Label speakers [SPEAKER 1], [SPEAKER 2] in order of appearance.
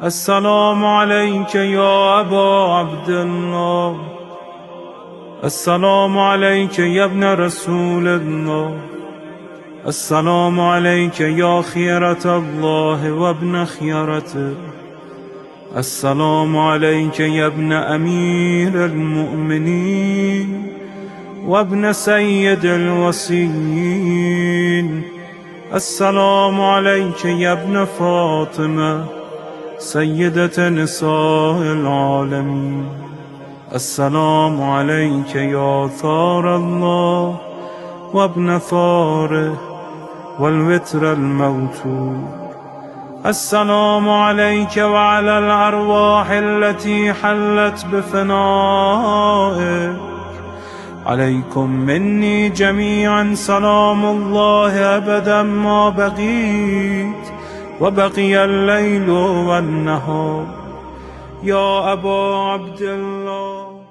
[SPEAKER 1] السلام عليك يا أبا عبد الله. السلام عليك يا ابن رسول الله. السلام عليك يا خيرة الله وابن خيرته. السلام عليك يا ابن أمير المؤمنين وابن سيد الوصيين. السلام عليك يا ابن فاطمة سيدة نساء العالمين. السلام عليك يا ثار الله وابن ثاره والوتر الموتور. السلام عليك وعلى الأرواح التي حلت بفنائك. عليكم مني جميعا سلام الله أبدا ما بقيت وبقي الليل والنهار. يا أبا عبد الله.